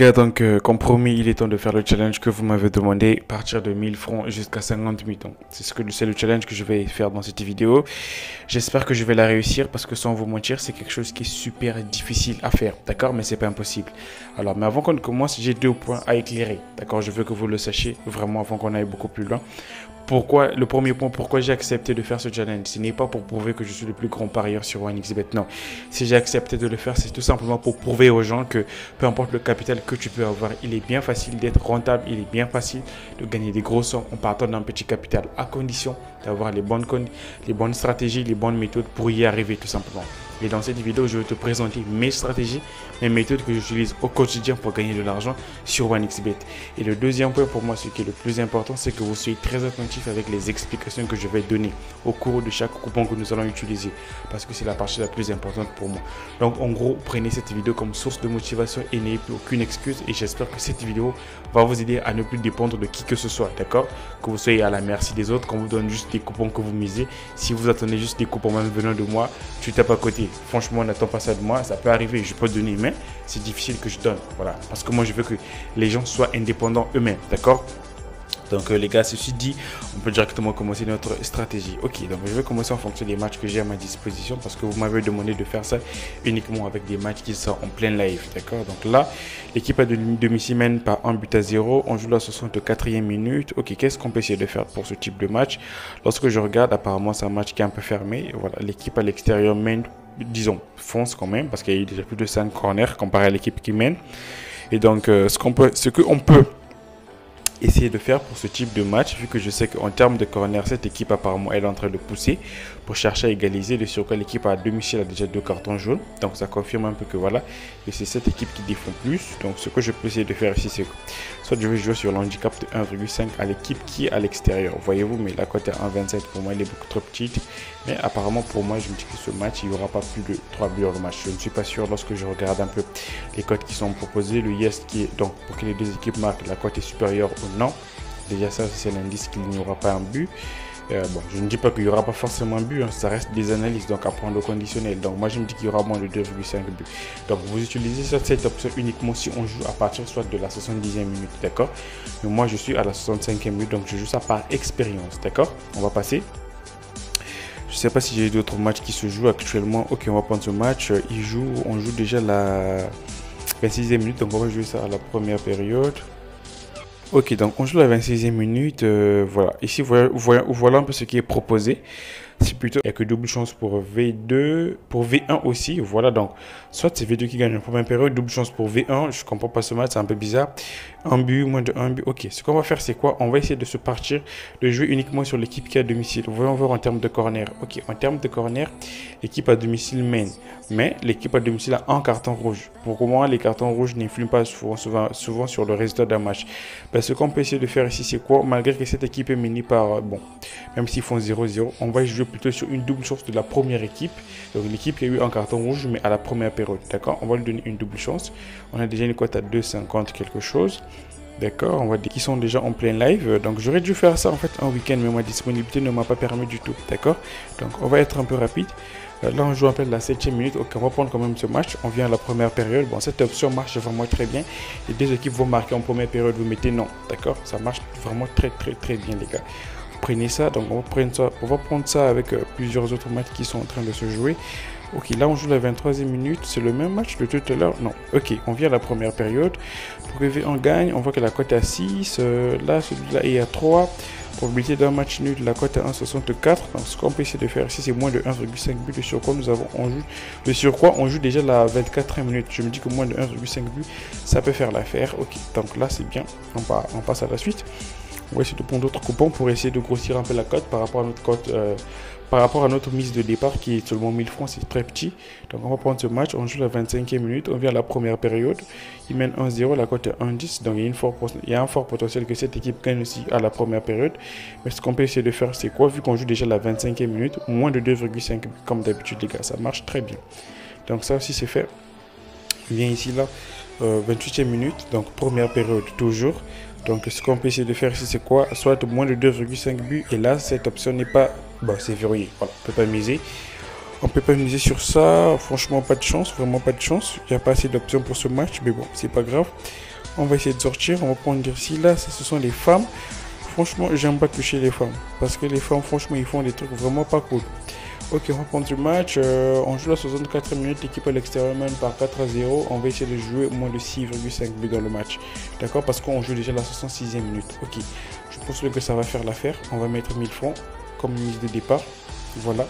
gars, donc comme promis, il est temps de faire le challenge que vous m'avez demandé, partir de 1000 francs jusqu'à 50 000. Donc c'est le challenge que je vais faire dans cette vidéo. J'espère que je vais la réussir parce que sans vous mentir, c'est quelque chose qui est super difficile à faire, d'accord? Mais c'est pas impossible. Alors, mais avant qu'on commence, j'ai deux points à éclairer, d'accord? Je veux que vous le sachiez vraiment avant qu'on aille beaucoup plus loin. Pourquoi, le premier point, pourquoi j'ai accepté de faire ce challenge? Ce n'est pas pour prouver que je suis le plus grand parieur sur 1xBet, non. Si j'ai accepté de le faire, c'est tout simplement pour prouver aux gens que peu importe le capital que tu peux avoir, il est bien facile d'être rentable, il est bien facile de gagner des grosses sommes en partant d'un petit capital, à condition d'avoir les bonnes stratégies, les bonnes méthodes pour y arriver tout simplement. Et dans cette vidéo, je vais te présenter mes stratégies, mes méthodes que j'utilise au quotidien pour gagner de l'argent sur 1xBet. Et le deuxième point pour moi, ce qui est le plus important, c'est que vous soyez très attentif avec les explications que je vais donner au cours de chaque coupon que nous allons utiliser. Parce que c'est la partie la plus importante pour moi. Donc en gros, prenez cette vidéo comme source de motivation et n'ayez plus aucune excuse. Et j'espère que cette vidéo va vous aider à ne plus dépendre de qui que ce soit, d'accord? Que vous soyez à la merci des autres, qu'on vous donne juste des coupons que vous misez. Si vous attendez juste des coupons même venant de moi, tu tapes à côté. Franchement, n'attends pas ça de moi, ça peut arriver, je peux donner, mais c'est difficile que je donne, voilà, parce que moi je veux que les gens soient indépendants eux-mêmes, d'accord? Donc les gars, ceci dit, on peut directement commencer notre stratégie. Ok, donc je vais commencer en fonction des matchs que j'ai à ma disposition parce que vous m'avez demandé de faire ça uniquement avec des matchs qui sont en plein live, d'accord? Donc là, l'équipe a de domicile mène par 1-0. On joue la 64e minute. Ok, qu'est-ce qu'on peut essayer de faire pour ce type de match? Lorsque je regarde, apparemment c'est un match qui est un peu fermé. Voilà, l'équipe à l'extérieur mène, disons, fonce quand même parce qu'il y a eu déjà plus de 5 corners comparé à l'équipe qui mène. Et donc, ce qu'on peut essayer de faire pour ce type de match, vu que je sais qu'en termes de corner, cette équipe apparemment elle est en train de pousser pour chercher à égaliser. De surcroît, l'équipe à domicile a déjà 2 cartons jaunes, donc ça confirme un peu que voilà, et c'est cette équipe qui défend plus. Donc ce que je peux essayer de faire ici, c'est soit je vais jouer sur l'handicap de 1,5 à l'équipe qui est à l'extérieur, voyez-vous, mais la cote est 1,27, pour moi elle est beaucoup trop petite. Mais apparemment pour moi, je me dis que ce match, il n'y aura pas plus de 3 buts au match. Je ne suis pas sûr lorsque je regarde un peu les cotes qui sont proposées. Le yes qui est donc pour que les deux équipes marquent, la cote est supérieure ou non. Déjà ça, c'est l'indice qu'il n'y aura pas un but. Bon, je ne dis pas qu'il n'y aura pas forcément un but, hein, ça reste des analyses, donc à prendre au conditionnel. Donc moi je me dis qu'il y aura moins de 2,5 buts. Donc vous utilisez cette option uniquement si on joue à partir soit de la 70e minute, d'accord? Mais moi je suis à la 65e minute, donc je joue ça par expérience, d'accord? On va passer. Je ne sais pas si j'ai d'autres matchs qui se jouent actuellement. Ok, on va prendre ce match. On joue déjà la 26e minute, donc on va jouer ça à la première période. Ok, donc on joue la 26e minute. Voilà, ici voilà un peu ce qui est proposé. C'est plutôt, il n'y a que double chance pour V2, pour V1 aussi. Voilà, donc soit c'est V2 qui gagne en première période, double chance pour V1. Je comprends pas ce match, c'est un peu bizarre. Un but, moins de un but. Ok, ce qu'on va faire, c'est quoi? On va essayer de se partir, de jouer uniquement sur l'équipe qui est à domicile. Voyons voir en termes de corner. Ok, en termes de corner, l'équipe à domicile mène. Mais l'équipe à domicile a un carton rouge. Pour moi, les cartons rouges n'influent pas souvent sur le résultat d'un match. Ben, ce qu'on peut essayer de faire ici, c'est quoi? Malgré que cette équipe est menée par, bon, même s'ils font 0-0, on va jouer plutôt sur une double chance de la première équipe. Donc l'équipe qui a eu un carton rouge, mais à la première période. D'accord? On va lui donner une double chance. On a déjà une cote à 2,50 quelque chose. D'accord, on va dire qu'ils sont déjà en plein live. Donc j'aurais dû faire ça en fait un week-end, mais ma disponibilité ne m'a pas permis du tout. D'accord? Donc on va être un peu rapide. Là on joue en fait la 7e minute. Ok, on va prendre quand même ce match. On vient à la première période. Bon, cette option marche vraiment très bien. Les deux équipes vont marquer en première période. Vous mettez non. D'accord? Ça marche vraiment très bien les gars. Prenez ça, donc on va prendre ça avec plusieurs autres matchs qui sont en train de se jouer. Ok, là on joue la 23e minute, c'est le même match de tout à l'heure. Non, ok, on vient à la première période. Pour que on gagne, on voit que la cote est à 6. Là, celui-là est à 3. Probabilité d'un match nul, la cote est à 1,64. Donc ce qu'on peut essayer de faire ici, c'est moins de 1,5 but. Le surcroît, on joue déjà la 24e minute. Je me dis que moins de 1,5 but, ça peut faire l'affaire. Ok, donc là c'est bien. On passe à la suite. On va essayer de prendre d'autres coupons pour essayer de grossir un peu la cote par rapport à notre cote, par rapport à notre mise de départ qui est seulement 1000 francs, c'est très petit. Donc on va prendre ce match, on joue la 25e minute, on vient à la première période, il mène 1-0, la cote est 1,10, donc il y a un fort potentiel que cette équipe gagne aussi à la première période. Mais ce qu'on peut essayer de faire, c'est quoi? Vu qu'on joue déjà la 25e minute, moins de 2,5 comme d'habitude les gars, ça marche très bien. Donc ça aussi c'est fait. Il vient ici là, 28e minute, donc première période toujours. Donc ce qu'on peut essayer de faire ici c'est quoi? Soit moins de 2,5 buts, et là cette option n'est pas, bon, c'est verrouillé, voilà, on peut pas miser. On peut pas miser sur ça, franchement pas de chance, vraiment pas de chance. Il n'y a pas assez d'options pour ce match, mais bon, c'est pas grave. On va essayer de sortir. On va prendre ici. Là, ce sont les femmes. Franchement, j'aime pas toucher les femmes. Parce que les femmes, franchement, ils font des trucs vraiment pas cool. Ok, on va prendre ce match. On joue à 64 minutes. L'équipe à l'extérieur mène par 4-0. On va essayer de jouer au moins de 6,5 buts dans le match. D'accord? Parce qu'on joue déjà la 66e minute. Ok, je pense que ça va faire l'affaire. On va mettre 1000 francs comme mise de départ. Voilà.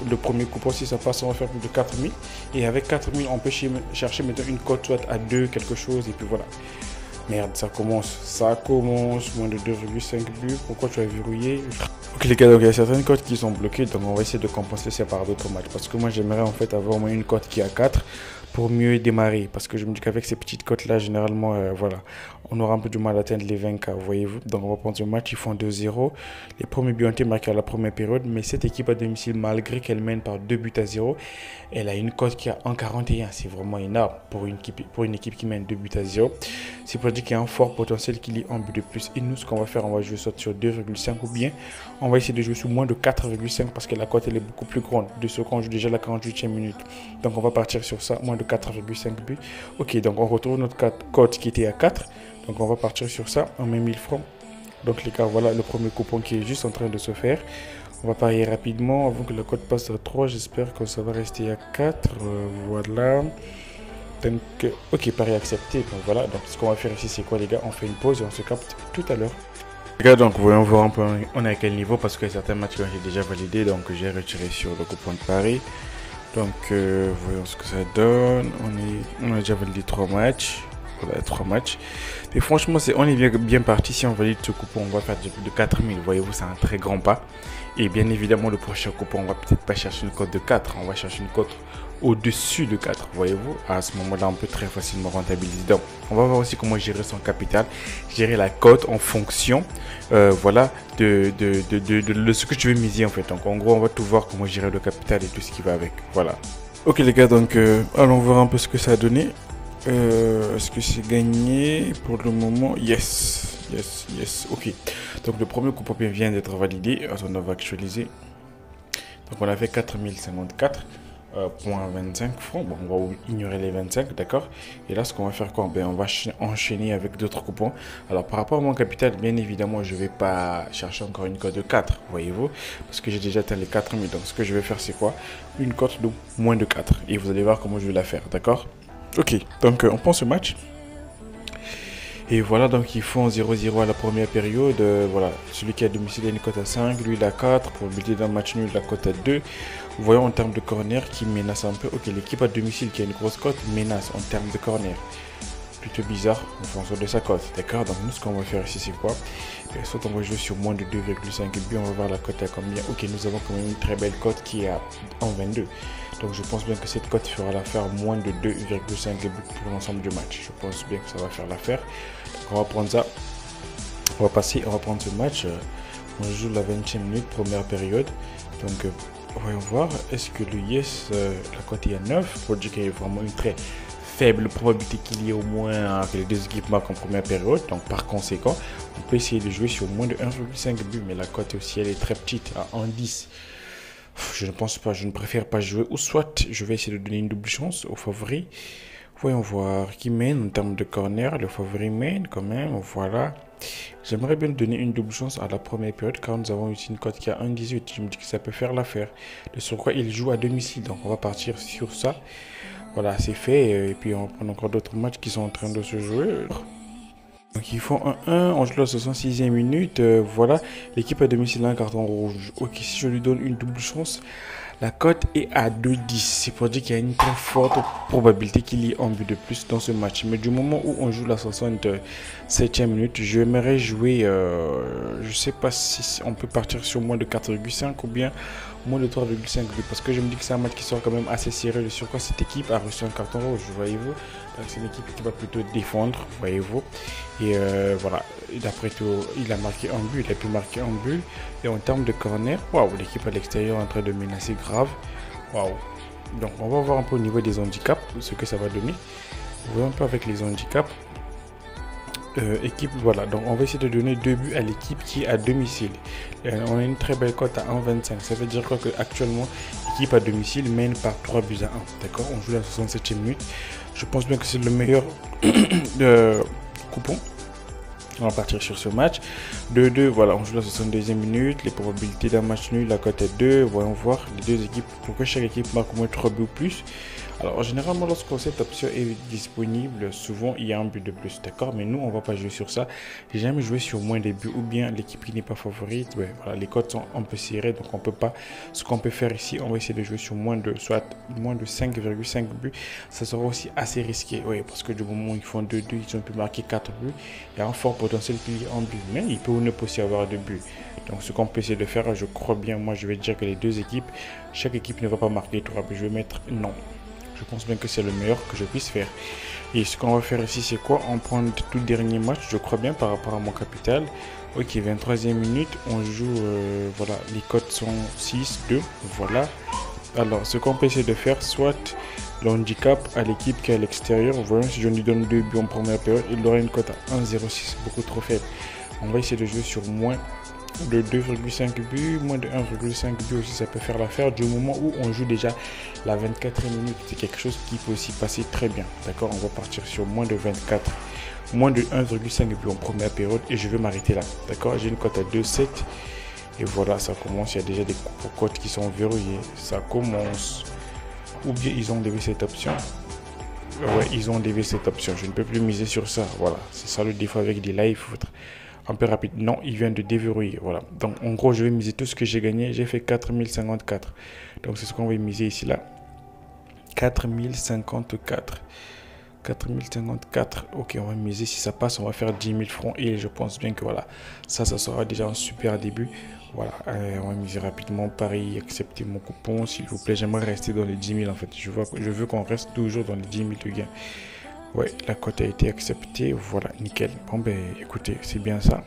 Le premier coupon, si ça passe, on va faire plus de 4000. Et avec 4000, on peut chercher maintenant une cote soit à 2, quelque chose. Et puis voilà. Merde, ça commence, moins de 2,5 buts, pourquoi tu as verrouillé? Ok les gars, donc il y a certaines cotes qui sont bloquées, donc on va essayer de compenser ça par d'autres matchs, parce que moi j'aimerais en fait avoir au moins une cote qui est à 4 pour mieux démarrer, parce que je me dis qu'avec ces petites cotes là, généralement, voilà, on aura un peu du mal à atteindre les 20K, voyez-vous. Donc on va prendre ce match, ils font 2-0, les premiers buts ont été marqués à la première période, mais cette équipe à domicile, malgré qu'elle mène par 2-0, elle a une cote qui est en 41, c'est vraiment énorme pour une équipe qui mène 2-0. C'est pour dire qu'il y a un fort potentiel qu'il y ait un but de plus. Et nous, ce qu'on va faire, on va jouer soit sur 2,5 ou bien on va essayer de jouer sur moins de 4,5 parce que la cote elle est beaucoup plus grande de ce qu'on joue déjà la 48e minute. Donc on va partir sur ça, moins de 4,5 buts. Ok, donc on retrouve notre cote qui était à 4. Donc on va partir sur ça, on met 1000 francs. Donc les gars, voilà le premier coupon qui est juste en train de se faire. On va parier rapidement avant que la cote passe à 3. J'espère que ça va rester à 4. Voilà. Donc, ok, pari accepté. Donc voilà, donc ce qu'on va faire ici, c'est quoi les gars? On fait une pause et on se capte tout à l'heure. Les gars, donc voyons voir un peu on est à quel niveau parce que certains matchs que j'ai déjà validés, donc j'ai retiré sur le coupon de pari. Donc voyons ce que ça donne. On a déjà validé 3 matchs. Voilà, 3 matchs. Mais franchement, on est bien parti. Si on valide ce coupon, on va faire de 4000. Voyez-vous, c'est un très grand pas. Et bien évidemment, le prochain coupon, on va peut-être pas chercher une cote de 4. On va chercher une cote au-dessus de 4. Voyez-vous, à ce moment-là, on peut très facilement rentabiliser. Donc, on va voir aussi comment gérer son capital. Gérer la cote en fonction, voilà, de ce que tu veux miser en fait. Donc, en gros, on va tout voir comment gérer le capital et tout ce qui va avec. Voilà. Ok les gars, donc allons voir un peu ce que ça a donné. Est-ce que c'est gagné pour le moment? Yes, ok. Donc le premier coupon vient d'être validé. On va actualiser. Donc on a fait 4054,25 francs. Bon, on va ignorer les 25, d'accord. Et là, ce qu'on va faire quoi? Ben, on va enchaîner avec d'autres coupons. Alors par rapport à mon capital, bien évidemment, je ne vais pas chercher encore une cote de 4, voyez-vous, parce que j'ai déjà atteint les 4000. Donc ce que je vais faire, c'est quoi? Une cote de moins de 4. Et vous allez voir comment je vais la faire, d'accord? Ok, donc on prend ce match. Et voilà, donc ils font 0-0 à la première période. Voilà, celui qui a domicile a une cote à 5, lui il a 4. Pour buter dans le match nul, la cote à 2. Voyons en termes de corner qui menace un peu. Ok, l'équipe à domicile qui a une grosse cote menace en termes de corner. Plutôt bizarre en fonction de sa cote, d'accord. Donc nous, ce qu'on va faire ici, c'est quoi? Soit on va jouer sur moins de 2,5 buts, on va voir la cote à combien. Ok, nous avons quand même une très belle cote qui est à 1,22. Donc je pense bien que cette cote fera l'affaire, moins de 2,5 buts pour l'ensemble du match. Je pense bien que ça va faire l'affaire. Donc on va prendre ça. On va prendre ce match. On joue la 20e minute, première période. Donc voyons voir. Est-ce que le yes, la cote est à 9 pour dire qu'il y a vraiment une très faible probabilité qu'il y ait au moins que les deux équipes marquent en première période. Donc par conséquent, on peut essayer de jouer sur moins de 1,5 buts. Mais la cote aussi, elle est très petite, à 1,10. Je ne pense pas, je ne préfère pas jouer. Ou soit, je vais essayer de donner une double chance au favori. Voyons voir qui mène en termes de corner. Le favori mène quand même, voilà. J'aimerais bien donner une double chance à la première période car nous avons ici une cote qui a 1,18. Je me dis que ça peut faire l'affaire. De sur quoi il joue à domicile. Donc on va partir sur ça. Voilà, c'est fait. Et puis on prend encore d'autres matchs qui sont en train de se jouer. Donc ils font 1-1, on joue la 66e minute, voilà, l'équipe à domicile a un carton rouge. Ok, si je lui donne une double chance, la cote est à 2,10. C'est pour dire qu'il y a une très forte probabilité qu'il y ait un but de plus dans ce match. Mais du moment où on joue la 67e minute, j'aimerais jouer, je sais pas si on peut partir sur moins de 4,5 ou bien moins de 3,5 buts. Parce que je me dis que c'est un match qui sera quand même assez serré. Sur quoi cette équipe a reçu un carton rouge, voyez-vous. Donc c'est une équipe qui va plutôt défendre, voyez-vous. Et voilà, d'après tout, il a marqué un but, il a pu marquer un but. Et en termes de corner, waouh, l'équipe à l'extérieur est en train de menacer grave. Waouh. Donc on va voir un peu au niveau des handicaps, ce que ça va donner. Voyons un peu avec les handicaps. Équipe, voilà, donc on va essayer de donner 2 buts à l'équipe qui est à domicile. On a une très belle cote à 1,25. Ça veut dire quoi? Que actuellement l'équipe à domicile mène par 3 buts à 1. D'accord, on joue la 67e minute. Je pense bien que c'est le meilleur coupon. On va partir sur ce match. 2-2, voilà, on joue la 62e minute. Les probabilités d'un match nul, la cote est 2. Voyons voir les deux équipes. Pourquoi chaque équipe marque au moins 3 buts ou plus? Alors, généralement, lorsque cette option est disponible, souvent, il y a un but de plus, d'accord? Mais nous, on ne va pas jouer sur ça. J'ai jamais joué sur moins de buts ou bien l'équipe qui n'est pas favorite. Ouais, voilà, les cotes sont un peu serrées, donc on peut pas. Ce qu'on peut faire ici, on va essayer de jouer sur moins de 5,5 buts. Ça sera aussi assez risqué, oui, parce que du moment où ils font 2-2, ils ont pu marquer 4 buts. Il y a un fort potentiel qu'il y ait un but, mais il peut ou ne pas aussi avoir 2 buts. Donc, ce qu'on peut essayer de faire, je crois bien, moi, je vais dire que les deux équipes, chaque équipe ne va pas marquer 3 buts. Je vais mettre non. Je pense bien que c'est le meilleur que je puisse faire. Et ce qu'on va faire ici, c'est quoi? On prend le tout dernier match, je crois bien, par rapport à mon capital. Ok, 23e minute, on joue, voilà, les cotes sont 6-2, voilà. Alors, ce qu'on peut essayer de faire, soit l'handicap à l'équipe qui est à l'extérieur. Voyons si je lui donne 2 buts en première période, il aura une cote à 1,06, beaucoup trop faible. On va essayer de jouer sur moins de 2,5 buts, moins de 1,5 buts aussi, ça peut faire l'affaire du moment où on joue déjà la 24e minute. C'est quelque chose qui peut aussi passer très bien, d'accord? On va partir sur moins de 24, moins de 1,5 buts en première période et je vais m'arrêter là, d'accord? J'ai une cote à 2,7 et voilà, ça commence. Il y a déjà des cotes qui sont verrouillées, ça commence. Ou bien ils ont levé cette option. Ouais, ils ont levé cette option, je ne peux plus miser sur ça. Voilà, c'est ça le défaut avec des lives. Un peu rapide. Non, il vient de déverrouiller. Voilà. Donc, en gros, je vais miser tout ce que j'ai gagné. J'ai fait 4054. Donc, c'est ce qu'on va miser ici, là. 4054. 4054. Ok, on va miser. Si ça passe, on va faire 10 000 francs. Et je pense bien que voilà, ça sera déjà un super début. Voilà, on va miser rapidement. Pareil, accepter mon coupon, s'il vous plaît. J'aimerais rester dans les 10 000 en fait. Je veux qu'on reste toujours dans les 10 000 de gain. Ouais, la cote a été acceptée. Voilà, nickel. Bon, ben écoutez, c'est bien ça.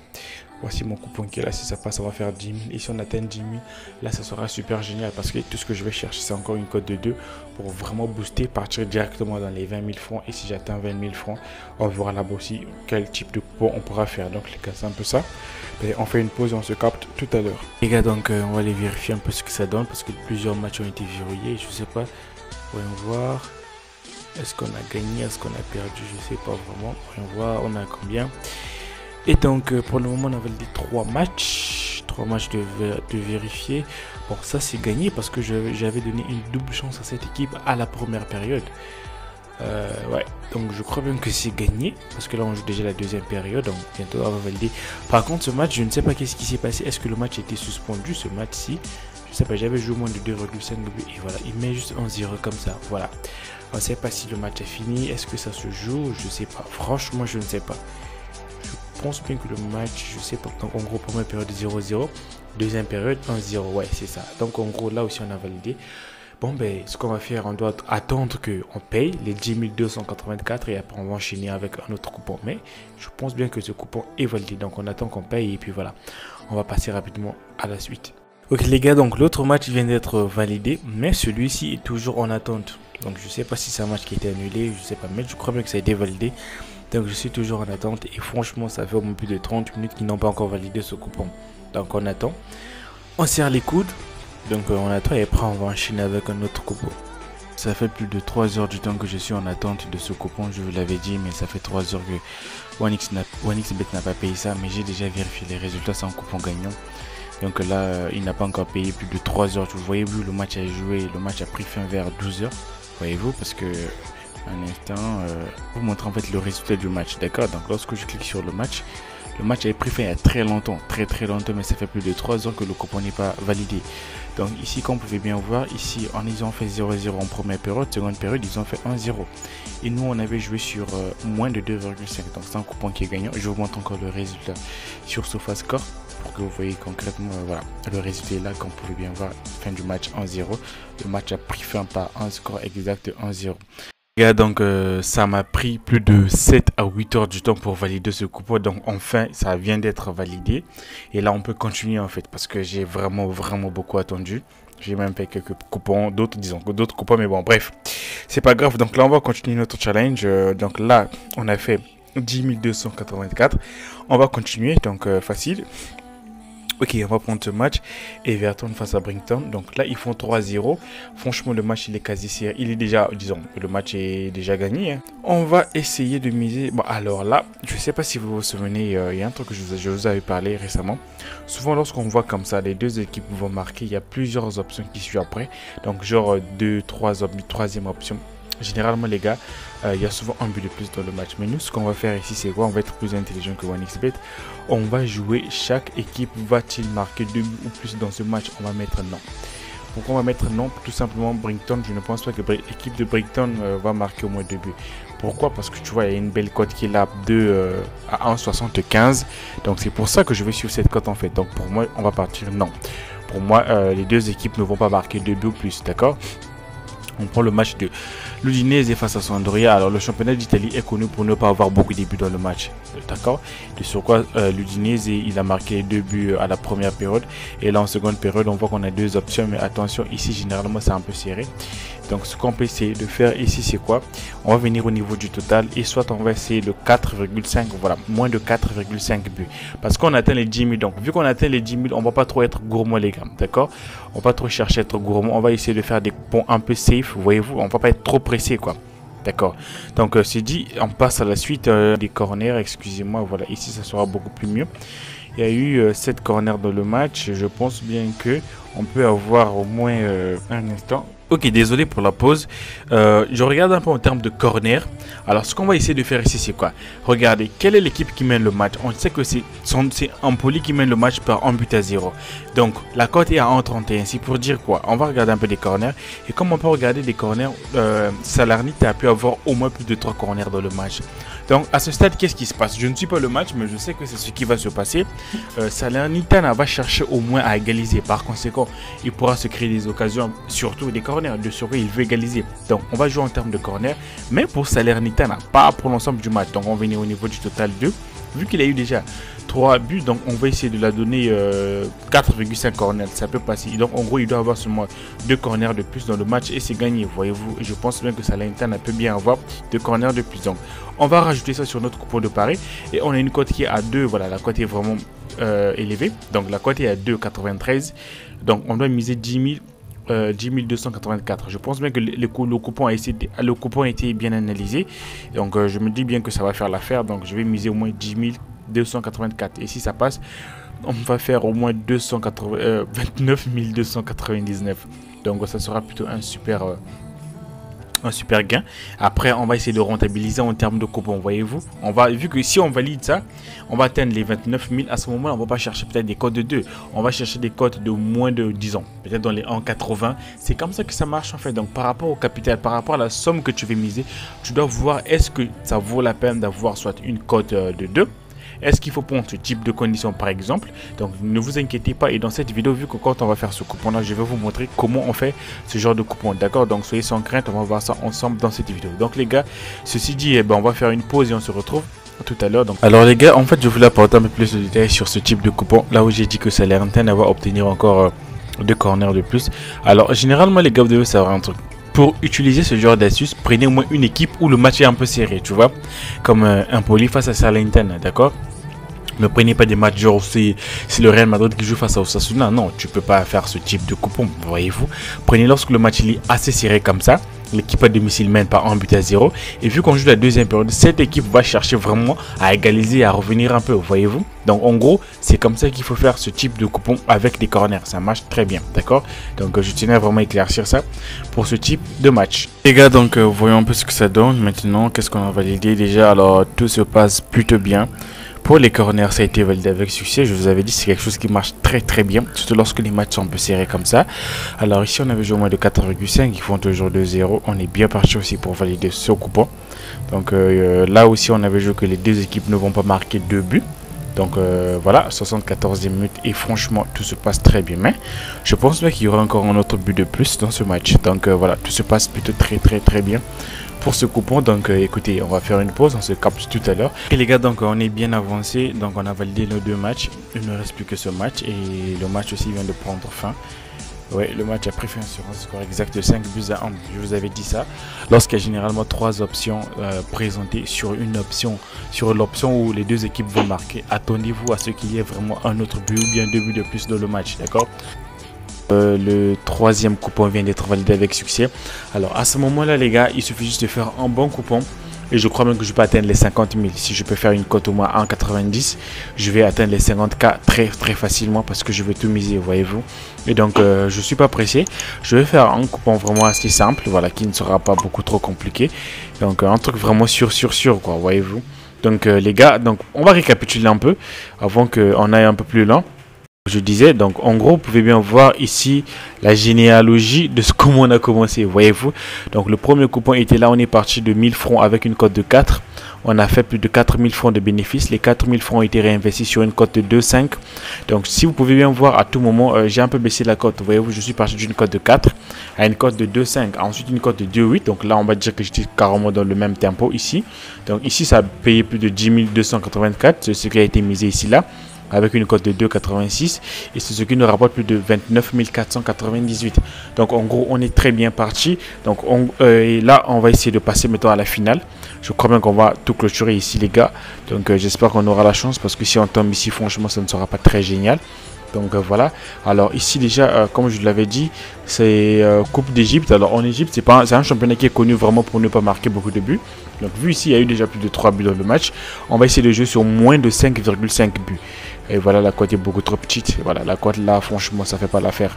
Voici mon coupon qui est là. Si ça passe, on va faire 10 000. Et si on atteint 10 000, là, ça sera super génial. Parce que tout ce que je vais chercher, c'est encore une cote de 2 pour vraiment booster, partir directement dans les 20 000 francs. Et si j'atteins 20 000 francs, on verra là-bas aussi quel type de coupon on pourra faire. Donc, les gars, c'est un peu ça. Et on fait une pause et on se capte tout à l'heure. Les gars, donc, on va aller vérifier un peu ce que ça donne. Parce que plusieurs matchs ont été verrouillés. Je sais pas. Voyons voir. Est-ce qu'on a gagné? Est-ce qu'on a perdu? Je sais pas vraiment. Voyons voir, on a combien. Et donc, pour le moment, on a validé 3 matchs. 3 matchs de vérifier. Bon, ça, c'est gagné parce que j'avais donné une double chance à cette équipe à la première période. Ouais, donc je crois bien que c'est gagné. Parce que là, on joue déjà la deuxième période. Donc, bientôt, on va valider. Par contre, ce match, je ne sais pas qu'est-ce qui s'est passé. Est-ce que le match a été suspendu, ce match-ci? Je sais pas, j'avais joué moins de 2,5 buts. Et voilà, il met juste un 0 comme ça. Voilà. On ne sait pas si le match est fini. Est-ce que ça se joue? Je ne sais pas. Franchement, je ne sais pas. Je pense bien que le match, je sais pas. Donc, en gros, première période 0-0. Deuxième période 1-0. Ouais, c'est ça. Donc, en gros, là aussi, on a validé. Bon, ben, ce qu'on va faire, on doit attendre qu'on paye les 10 284 et après, on va enchaîner avec un autre coupon. Mais je pense bien que ce coupon est validé. Donc, on attend qu'on paye et puis voilà. On va passer rapidement à la suite. Ok, les gars, donc l'autre match vient d'être validé. Mais celui-ci est toujours en attente. Donc je sais pas si c'est un match qui a été annulé, je sais pas, mais je crois bien que ça a été validé. Donc je suis toujours en attente et franchement ça fait au moins plus de 30 minutes qu'ils n'ont pas encore validé ce coupon. Donc on attend, on serre les coudes, donc on attend et après on va enchaîner avec un autre coupon. Ça fait plus de 3 heures du temps que je suis en attente de ce coupon, je vous l'avais dit, mais ça fait 3 heures que OneXBet n'a pas payé ça, mais j'ai déjà vérifié les résultats, c'est un coupon gagnant. Donc là, il n'a pas encore payé plus de 3 heures. Vous voyez, vu le match a joué, le match a pris fin vers 12 heures. Voyez-vous, parce que un instant, vous montre en fait le résultat du match, d'accord? Donc lorsque je clique sur le match avait pris fin il y a très longtemps, très longtemps, mais ça fait plus de 3 ans que le coupon n'est pas validé. Donc ici, comme vous pouvez bien voir, ici, ils ont fait 0-0 en première période, seconde période, ils ont fait 1-0. Et nous, on avait joué sur moins de 2,5, donc c'est un coupon qui est gagnant. Je vous montre encore le résultat sur SofaScore pour que vous voyez concrètement, voilà, le résultat est là, comme vous pouvez bien voir, fin du match 1-0. Le match a pris fin par un score exact 1-0. Donc ça m'a pris plus de 7 à 8 heures du temps pour valider ce coupon. Donc enfin ça vient d'être validé. Et là on peut continuer en fait parce que j'ai vraiment beaucoup attendu. J'ai même fait quelques coupons, d'autres coupons, mais bon bref. C'est pas grave, donc là on va continuer notre challenge. Donc là on a fait 10 284. On va continuer, donc facile. Ok, on va prendre ce match. Everton face à Brighton. Donc là, ils font 3-0. Franchement, le match, il est quasi serré. Il est déjà, disons, le match est déjà gagné. Hein. On va essayer de miser. Bon, alors là, je ne sais pas si vous vous souvenez, il y a un truc que je vous avais parlé récemment. Souvent, lorsqu'on voit comme ça, les deux équipes vont marquer, il y a plusieurs options qui suivent après. Donc, genre 2, 3, troisième option. Généralement, les gars, il y a souvent un but de plus dans le match. Mais nous, ce qu'on va faire ici, c'est quoi? On va être plus intelligent que OneXBet. On va jouer chaque équipe va-t-il marquer 2 buts ou plus dans ce match? On va mettre non. Pourquoi on va mettre non? Tout simplement, Brighton, je ne pense pas que l'équipe de Brighton va marquer au moins 2 buts. Pourquoi? Parce que tu vois, il y a une belle cote qui est là à 1,75. Donc, c'est pour ça que je vais suivre cette cote en fait. Donc, pour moi, on va partir non. Pour moi, les deux équipes ne vont pas marquer 2 buts ou plus, d'accord? On prend le match de l'Udinese face à Sampdoria. Alors, le championnat d'Italie est connu pour ne pas avoir beaucoup de buts dans le match. D'accord? De sur quoi l'Udinese, il a marqué 2 buts à la première période. Et là, en seconde période, on voit qu'on a 2 options. Mais attention, ici, généralement, c'est un peu serré. Donc, ce qu'on peut essayer de faire ici, c'est quoi? On va venir au niveau du total. Et soit on va essayer le 4,5. Voilà, moins de 4,5 buts. Parce qu'on atteint les 10 000. Donc, vu qu'on atteint les 10 000, on ne va pas trop être gourmand, les gars. D'accord? On ne va pas trop chercher à être gourmand. On va essayer de faire des ponts un peu safe. Voyez-vous, on ne va pas être trop pressé, quoi. D'accord. Donc, c'est dit, on passe à la suite des corners. Excusez-moi, voilà, ici, ça sera beaucoup plus mieux. Il y a eu 7 corners dans le match. Je pense bien que on peut avoir au moins un instant. Ok, désolé pour la pause. Je regarde un peu en termes de corner. Alors, ce qu'on va essayer de faire ici, c'est quoi? Regardez, quelle est l'équipe qui mène le match? On sait que c'est Empoli qui mène le match par 1-0. Donc, la cote est à 1,31. C'est pour dire quoi? On va regarder un peu des corners. Et comme on peut regarder des corners, Salernitana a pu avoir au moins plus de 3 corners dans le match. Donc, à ce stade, qu'est-ce qui se passe? Je ne suis pas le match, mais je sais que c'est ce qui va se passer. Salernitana va chercher au moins à égaliser. Par conséquent, il pourra se créer des occasions, surtout des corners. De survie, il veut égaliser. Donc, on va jouer en termes de corner. Mais pour Salernitana, pas pour l'ensemble du match. Donc, on va venir au niveau du total 2. Vu qu'il a eu déjà 3 buts, donc on va essayer de la donner 4,5 corners. Ça peut passer. Donc, en gros, il doit avoir seulement 2 corners de plus dans le match et c'est gagné. Voyez-vous, je pense bien que Salernitana peut bien avoir 2 corners de plus. Donc, on va rajouter ça sur notre coupon de pari. Et on a une cote qui est à 2. Voilà, la cote est vraiment élevée. Donc, la cote est à 2,93. Donc, on doit miser 10 284. Je pense bien que le coupon a été bien analysé. Donc, je me dis bien que ça va faire l'affaire. Donc, je vais miser au moins 10 284. Et si ça passe, on va faire au moins 29 299. Donc, ça sera plutôt un super gain. Après, on va essayer de rentabiliser en termes de coupons. Voyez-vous, vu que si on valide ça, on va atteindre les 29 000. À ce moment-là, on va pas chercher peut-être des cotes de 2. On va chercher des cotes de moins de 10 ans. Peut-être dans les 1,80. C'est comme ça que ça marche en fait. Donc, par rapport au capital, par rapport à la somme que tu veux miser, tu dois voir est-ce que ça vaut la peine d'avoir soit une cote de 2. Est-ce qu'il faut prendre ce type de conditions par exemple? Donc ne vous inquiétez pas, et dans cette vidéo, vu que quand on va faire ce coupon là, je vais vous montrer comment on fait ce genre de coupon, d'accord? Donc soyez sans crainte, on va voir ça ensemble dans cette vidéo. Donc les gars, ceci dit, on va faire une pause et on se retrouve tout à l'heure. Alors les gars, en fait je voulais apporter un peu plus de détails sur ce type de coupon, là où j'ai dit que Salernitana va obtenir encore 2 corners de plus. Alors généralement les gars, vous devez savoir un truc. Pour utiliser ce genre d'astuce, prenez au moins une équipe où le match est un peu serré, tu vois, comme Empoli face à Salernitana, d'accord? Ne prenez pas des matchs genre c'est le Real Madrid qui joue face à Osasuna. Non, tu peux pas faire ce type de coupon, voyez-vous. Prenez lorsque le match est assez serré comme ça. L'équipe à domicile mène par 1-0. Et vu qu'on joue la deuxième période, cette équipe va chercher vraiment à égaliser, à revenir un peu, voyez-vous. Donc en gros, c'est comme ça qu'il faut faire ce type de coupon avec des corners. Ça marche très bien, d'accord? Donc je tenais à vraiment éclaircir ça pour ce type de match. Les gars, donc voyons un peu ce que ça donne. Maintenant, qu'est-ce qu'on a validé déjà? Alors tout se passe plutôt bien. Pour les corners, ça a été validé avec succès. Je vous avais dit, c'est quelque chose qui marche très très bien, surtout lorsque les matchs sont un peu serrés comme ça. Alors ici, on avait joué au moins de 4,5, ils font toujours 2-0. On est bien parti aussi pour valider ce coupon. Donc là aussi, on avait joué que les deux équipes ne vont pas marquer 2 buts. Donc voilà, 74e minute et franchement, tout se passe très bien. Mais je pense qu'il y aura encore un autre but de plus dans ce match. Donc voilà, tout se passe plutôt très bien pour ce coupon. Donc écoutez, on va faire une pause, on se capte tout à l'heure. Et les gars, donc on est bien avancé, donc on a validé nos 2 matchs. Il ne reste plus que ce match et le match aussi vient de prendre fin. Ouais, le match a pris fin sur un score exact de 5 buts à 1. Je vous avais dit ça. Lorsqu'il y a généralement 3 options présentées sur l'option où les deux équipes vont marquer, attendez-vous à ce qu'il y ait vraiment un autre but ou bien 2 buts de plus dans le match, d'accord? Le troisième coupon vient d'être validé avec succès. Alors à ce moment-là, les gars, il suffit juste de faire un bon coupon. Et je crois même que je peux atteindre les 50 000. Si je peux faire une cote au moins 1,90, je vais atteindre les 50K très facilement parce que je vais tout miser, voyez-vous. Et donc, je ne suis pas pressé. Je vais faire un coupon vraiment assez simple, voilà, qui ne sera pas beaucoup trop compliqué. Donc, un truc vraiment sûr, quoi, voyez-vous. Donc, les gars, donc, on va récapituler un peu avant qu'on aille un peu plus loin. Je disais, donc en gros, vous pouvez bien voir ici la généalogie de comment on a commencé, voyez-vous. Donc le premier coupon était là, on est parti de 1000 francs avec une cote de 4. On a fait plus de 4000 francs de bénéfices. Les 4000 francs ont été réinvestis sur une cote de 2,5. Donc si vous pouvez bien voir à tout moment, j'ai un peu baissé la cote. Voyez-vous, je suis parti d'une cote de 4 à une cote de 2,5. Ensuite une cote de 2,8. Donc là, on va dire que j'étais carrément dans le même tempo ici. Donc ici, ça a payé plus de 10 284. C'est ce qui a été misé ici là, avec une cote de 2,86 et c'est ce qui nous rapporte plus de 29 498. Donc en gros on est très bien parti. Donc et là on va essayer de passer maintenant à la finale. Je crois bien qu'on va tout clôturer ici les gars. Donc j'espère qu'on aura la chance parce que si on tombe ici franchement ça ne sera pas très génial. Donc voilà. Alors ici déjà comme je l'avais dit, c'est Coupe d'Égypte. Alors en Égypte c'est un championnat qui est connu vraiment pour ne pas marquer beaucoup de buts. Donc vu ici il y a eu déjà plus de 3 buts dans le match. On va essayer de jouer sur moins de 5,5 buts. Et voilà, la cote est beaucoup trop petite. Voilà, la cote là, franchement, ça fait pas l'affaire.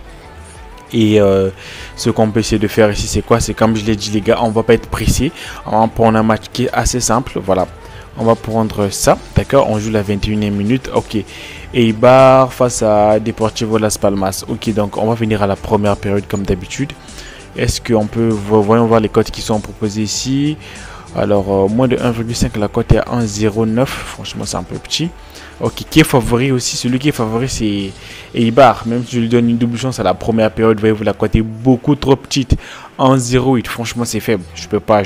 Et ce qu'on peut essayer de faire ici, c'est quoi? C'est comme je l'ai dit, les gars, on va pas être pressé. On va prendre un match qui est assez simple. Voilà, on va prendre ça. D'accord, on joue la 21e minute. Ok. Eibar face à Deportivo Las Palmas. Ok, donc on va venir à la première période comme d'habitude. Est-ce qu'on peut, voyons voir les cotes qui sont proposées ici. Alors, moins de 1,5, la cote est à 1,09. Franchement, c'est un peu petit. Ok, qui est favori aussi? Celui qui est favori, c'est Eibar. Même si je lui donne une double chance à la première période, voyez-vous, la cote est beaucoup trop petite. 1,08. Franchement, c'est faible. Je peux pas.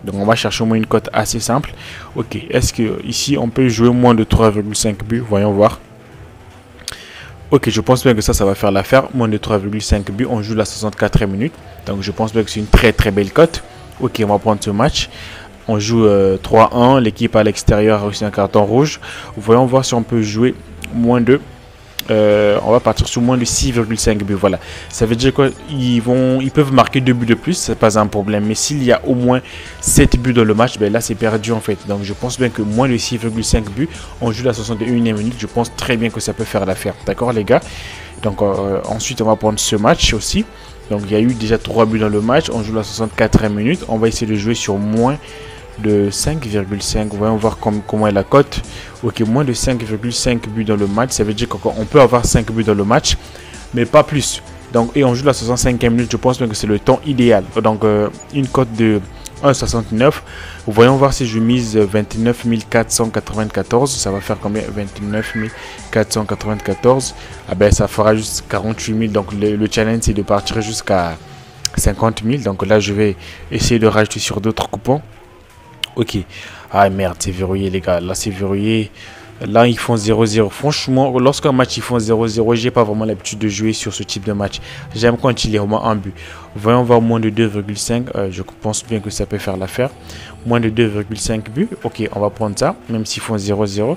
Donc, on va chercher au moins une cote assez simple. Ok, est-ce que ici, on peut jouer moins de 3,5 buts? Voyons voir. Ok, je pense bien que ça va faire l'affaire. Moins de 3,5 buts. On joue la 64e minute. Donc, je pense bien que c'est une très belle cote. Ok, on va prendre ce match. On joue 3-1. L'équipe à l'extérieur a reçu un carton rouge. Voyons voir si on peut jouer moins de... on va partir sur moins de 6,5 buts. Voilà. Ça veut dire qu'ils peuvent marquer 2 buts de plus. Ce n'est pas un problème. Mais s'il y a au moins 7 buts dans le match, ben là, c'est perdu en fait. Donc, je pense bien que moins de 6,5 buts, on joue la 61e minute. Je pense très bien que ça peut faire l'affaire. D'accord, les gars? Donc, ensuite, on va prendre ce match aussi. Donc, il y a eu déjà 3 buts dans le match. On joue la 64e minute. On va essayer de jouer sur moins de 5,5. Voyons voir comment est la cote. Ok, moins de 5,5 buts dans le match. Ça veut dire qu'on peut avoir 5 buts dans le match, mais pas plus. Donc, et on joue la 65e minute. Je pense même que c'est le temps idéal. Donc, une cote de 1,69. Voyons voir si je mise 29 494. Ça va faire combien? 29 494. Ah ben, ça fera juste 48 000. Donc, le challenge, c'est de partir jusqu'à 50 000. Donc là, je vais essayer de rajouter sur d'autres coupons. Ok. Ah merde, c'est verrouillé les gars. Là c'est verrouillé. Là ils font 0-0. Franchement, lorsqu'un match ils font 0-0, j'ai pas vraiment l'habitude de jouer sur ce type de match. J'aime quand il y a au moins un but. Voyons voir moins de 2,5. Je pense bien que ça peut faire l'affaire. Moins de 2,5 buts. Ok, on va prendre ça. Même s'ils font 0-0.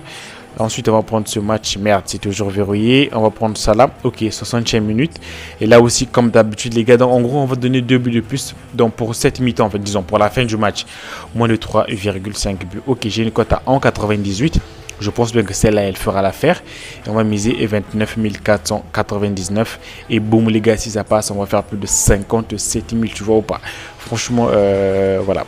Ensuite, on va prendre ce match. Merde, c'est toujours verrouillé. On va prendre ça là. Ok, 60e minute. Et là aussi, comme d'habitude, les gars, donc, en gros, on va donner 2 buts de plus. Donc, pour cette mi-temps, en fait, disons, pour la fin du match, moins de 3,5 buts. Ok, j'ai une cote à 1,98. Je pense bien que celle-là, elle fera l'affaire. Et on va miser 29 499. Et boum, les gars, si ça passe, on va faire plus de 57 000, tu vois ou pas. Franchement, voilà.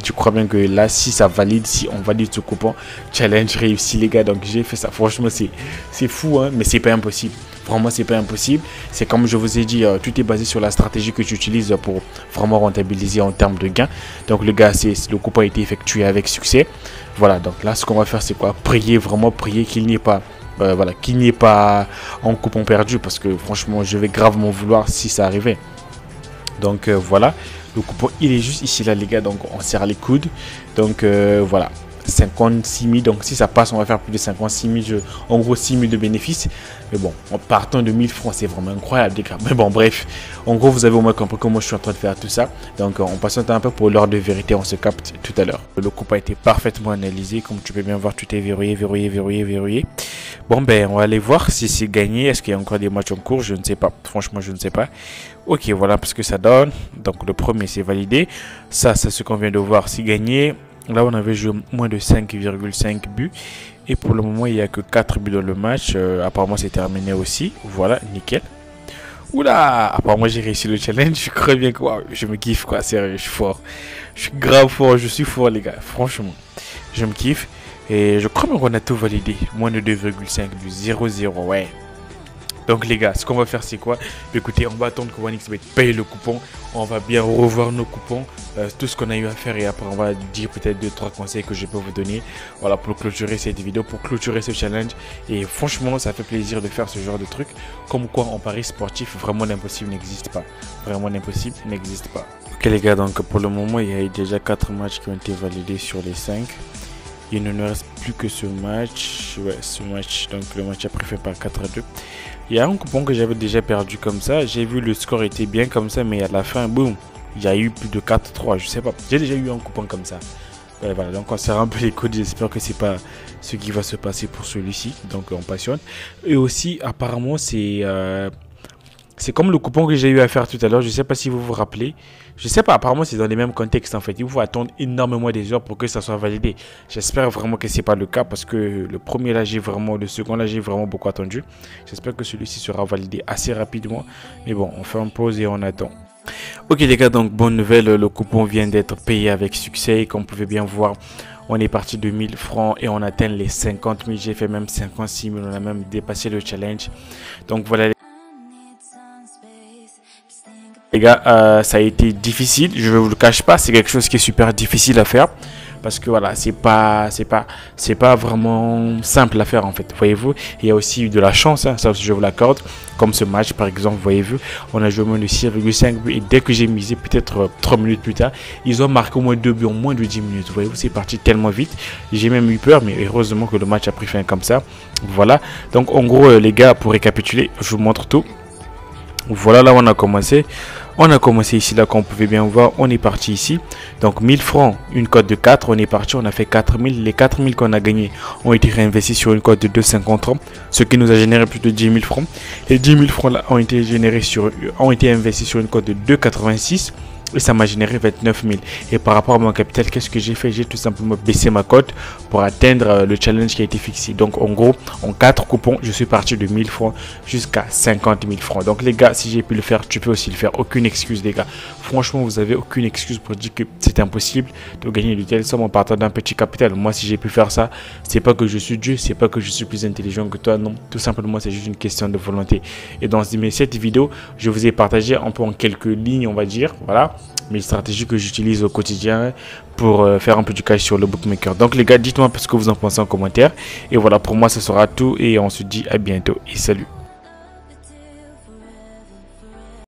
Je crois bien que là, si ça valide, si on valide ce coupon, challenge réussi les gars. Donc j'ai fait ça. Franchement, c'est fou, hein, mais c'est pas impossible. Vraiment, c'est pas impossible. C'est comme je vous ai dit, tout est basé sur la stratégie que tu utilises pour vraiment rentabiliser en termes de gains. Donc le gars, le coupon a été effectué avec succès. Voilà, donc là, ce qu'on va faire, c'est quoi? Prier, vraiment prier qu'il n'y ait pas... voilà, qu'il n'y ait pas un coupon perdu. Parce que franchement, je vais gravement vouloir si ça arrivait. Donc voilà. Le coupon il est juste ici là les gars, donc on serre les coudes. Donc voilà, 56 000. Donc si ça passe, on va faire plus de 56 000, en gros 6 000 de bénéfices. Mais bon, en partant de 1000 francs, c'est vraiment incroyable les gars. Mais bon, bref, en gros, vous avez au moins compris comment je suis en train de faire tout ça. Donc on patiente un peu pour l'heure de vérité, on se capte tout à l'heure. Le coup a été parfaitement analysé, comme tu peux bien voir, tout est verrouillé. Bon ben, on va aller voir si c'est gagné. Est-ce qu'il y a encore des matchs en cours? Je ne sais pas, franchement je ne sais pas. Ok, voilà parce que ça donne. Donc le premier c'est validé. Ça c'est ce qu'on vient de voir, c'est gagné. Là on avait joué moins de 5,5 buts. Et pour le moment il n'y a que 4 buts dans le match. Apparemment c'est terminé aussi. Voilà, nickel. Oula, apparemment j'ai réussi le challenge. Je crois bien que wow, je me kiffe quoi, sérieux, je suis fort. Je suis grave fort, je suis fort les gars, franchement. Je me kiffe. Et je crois même qu'on a tout validé. Moins de 2,5 buts, 0-0, ouais. Donc les gars, ce qu'on va faire c'est quoi? Écoutez, on va attendre que OneXBet paye le coupon. On va bien revoir nos coupons, tout ce qu'on a eu à faire, et après on va dire peut-être 2-3 conseils que je peux vous donner. Voilà, pour clôturer cette vidéo, pour clôturer ce challenge. Et franchement, ça fait plaisir de faire ce genre de truc. Comme quoi en paris sportif, vraiment l'impossible n'existe pas. Vraiment l'impossible n'existe pas. Ok les gars, donc pour le moment, il y a eu déjà 4 matchs qui ont été validés sur les 5. Il ne nous reste plus que ce match. Ouais, ce match. Donc le match après fait par 4-2. Il y a un coupon que j'avais déjà perdu comme ça. J'ai vu le score était bien comme ça, mais à la fin, boum, il y a eu plus de 4-3. Je sais pas. J'ai déjà eu un coupon comme ça. Ouais, voilà, donc on serre un peu les codes. J'espère que c'est pas ce qui va se passer pour celui-ci. Donc on passionne. Et aussi, apparemment, c'est comme le coupon que j'ai eu à faire tout à l'heure. Je ne sais pas si vous vous rappelez. Je ne sais pas, apparemment c'est dans les mêmes contextes en fait. Il faut attendre énormément des heures pour que ça soit validé. J'espère vraiment que ce n'est pas le cas parce que le premier là j'ai vraiment, le second là j'ai vraiment beaucoup attendu. J'espère que celui-ci sera validé assez rapidement. Mais bon, on fait une pause et on attend. Ok les gars, donc bonne nouvelle, le coupon vient d'être payé avec succès. Comme vous pouvez bien voir, on est parti de 1000 francs et on atteint les 50 000. J'ai fait même 56 000, on a même dépassé le challenge. Donc voilà les gars, ça a été difficile, je ne vous le cache pas, c'est quelque chose qui est super difficile à faire. Parce que voilà, c'est pas vraiment simple à faire en fait, voyez-vous. Il y a aussi eu de la chance, hein, ça je vous l'accorde. Comme ce match par exemple, voyez-vous, on a joué au moins de 6,5 buts. Et dès que j'ai misé, peut-être 3 minutes plus tard, ils ont marqué au moins 2 buts en moins de 10 minutes. Voyez-vous, c'est parti tellement vite. J'ai même eu peur, mais heureusement que le match a pris fin comme ça. Voilà, donc en gros les gars, pour récapituler, je vous montre tout. Voilà, là on a commencé. On a commencé ici, là, comme vous pouvez bien voir, on est parti ici. Donc 1000 francs, une cote de 4, on est parti, on a fait 4000. Les 4000 qu'on a gagnés ont été réinvestis sur une cote de 2,50 €, ce qui nous a généré plus de 10 000 francs. Les 10 000 francs là ont été investis sur une cote de 2,86. Et ça m'a généré 29 000. Et par rapport à mon capital, qu'est-ce que j'ai fait? J'ai tout simplement baissé ma cote pour atteindre le challenge qui a été fixé. Donc en gros, en 4 coupons, je suis parti de 1000 francs jusqu'à 50 000 francs. Donc les gars, si j'ai pu le faire, tu peux aussi le faire. Aucune excuse les gars. Franchement, vous avez aucune excuse pour dire que c'est impossible de gagner de telles sommes en partant d'un petit capital. Moi, si j'ai pu faire ça, c'est pas que je suis Dieu, c'est pas que je suis plus intelligent que toi. Non, tout simplement, c'est juste une question de volonté. Et dans cette vidéo, je vous ai partagé un peu en quelques lignes, on va dire. Voilà. Mes stratégies que j'utilise au quotidien pour faire un peu du cash sur le bookmaker. Donc les gars, dites-moi ce que vous en pensez en commentaire. Et voilà, pour moi, ce sera tout. Et on se dit à bientôt et salut.